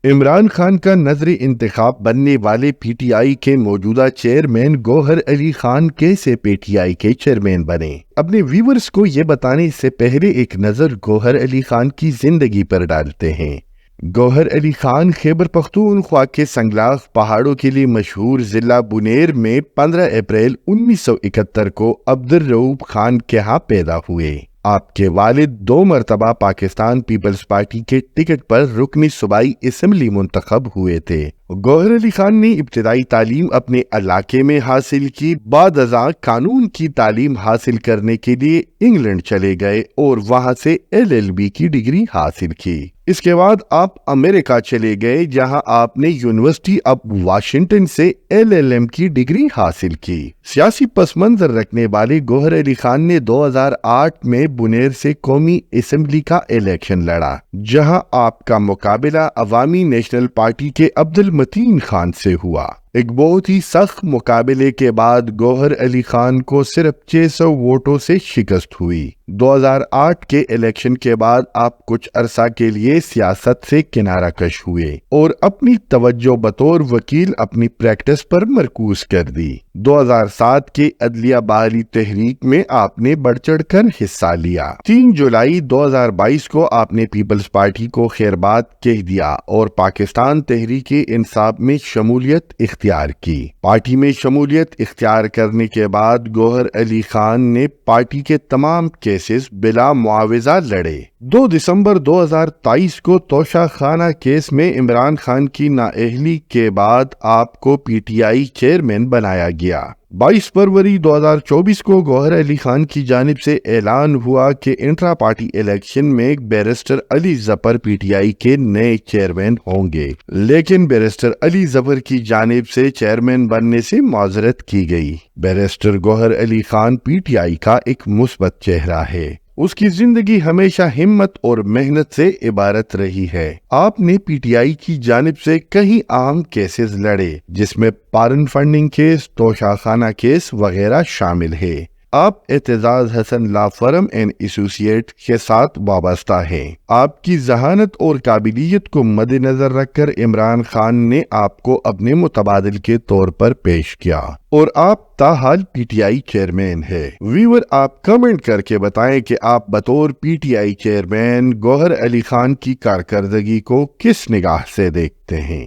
عمران خان کا نظری انتخاب بننے والے پی ٹی آئی کے موجودہ چیئرمین گوہر علی خان کیسے پی ٹی آئی کے چیئرمین بنے؟ اپنے ویورز کو یہ بتانے سے پہلے ایک نظر گوہر علی خان کی زندگی پر ڈالتے ہیں۔ گوہر علی خان خیبر پختونخوا کے سنگلاخ پہاڑوں کے لیے مشہور ضلع بنیر میں 15 اپریل 1971 کو عبدالرؤوف خان کے ہاں پیدا ہوئے۔ آپ کے والد 2 مرتبہ پاکستان پیپلز پارٹی کے ٹکٹ پر رکن صوبائی اسمبلی منتخب ہوئے تھے۔ گوہر علی خان نے ابتدائی تعلیم اپنے علاقے میں حاصل کی، بعد ازاں قانون کی تعلیم حاصل کرنے کے لیے انگلینڈ چلے گئے اور وہاں سے LLB کی ڈگری حاصل کی۔ اس کے بعد آپ امریکہ چلے گئے، جہاں آپ نے یونیورسٹی آف واشنگٹن سے LLM کی ڈگری حاصل کی۔ سیاسی پس منظر رکھنے والے گوہر علی خان نے 2008 میں بنیر سے قومی اسمبلی کا الیکشن لڑا، جہاں آپ کا مقابلہ عوامی نیشنل پارٹی کے عبدالمتین خان سے ہوا۔ ایک بہت ہی سخت مقابلے کے بعد گوہر علی خان کو صرف 600 ووٹوں سے شکست ہوئی۔ 2008 کے الیکشن کے بعد آپ کچھ عرصہ کے لیے سیاست سے کنارہ کش ہوئے اور اپنی توجہ بطور وکیل اپنی پریکٹس پر مرکوز کر دی۔ 2007 کے عدلیہ بحالی تحریک میں آپ نے بڑھ چڑھ کر حصہ لیا۔ 3 جولائی 2022 کو آپ نے پیپلز پارٹی کو خیر بات کہہ دیا اور پاکستان تحریک انصاف میں شمولیت اختیار کی۔ پارٹی میں شمولیت اختیار کرنے کے بعد گوہر علی خان نے پارٹی کے تمام کیسز بلا معاوضہ لڑے۔ 2 دسمبر 2023 کو توشہ خانہ کیس میں عمران خان کی نااہلی کے بعد آپ کو پی ٹی آئی چیئرمین بنایا گیا۔ 22 فروری 2024 کو گوہر علی خان کی جانب سے اعلان ہوا کہ انٹرا پارٹی الیکشن میں بیرسٹر علی ظفر پی ٹی آئی کے نئے چیئرمین ہوں گے، لیکن بیرسٹر علی ظفر کی جانب سے چیئرمین بننے سے معذرت کی گئی۔ Barrister Gohar Ali Khan P T I کا ایک مثبت چہرہ ہے۔ اس کی زندگی ہمیشہ ہمت اور محنت سے عبارت رہی ہے۔ آپ نے پی ٹی آئی کی جانب سے کئی اہم کیسز لڑے، جس میں پارن فنڈنگ کیس، توشہ خانہ کیس وغیرہ شامل ہے۔ آپ اعتزاز حسن لا فرم اینڈ ایسوسیٹ کے ساتھ وابستہ ہیں۔ آپ کی ذہانت اور قابلیت کو مد نظر رکھ کر عمران خان نے آپ کو اپنے متبادل کے طور پر پیش کیا اور آپ تاحال پی ٹی آئی چیئرمین ہے۔ ویور آپ کمنٹ کر کے بتائیں کہ آپ بطور پی ٹی آئی چیئرمین گوہر علی خان کی کارکردگی کو کس نگاہ سے دیکھتے ہیں۔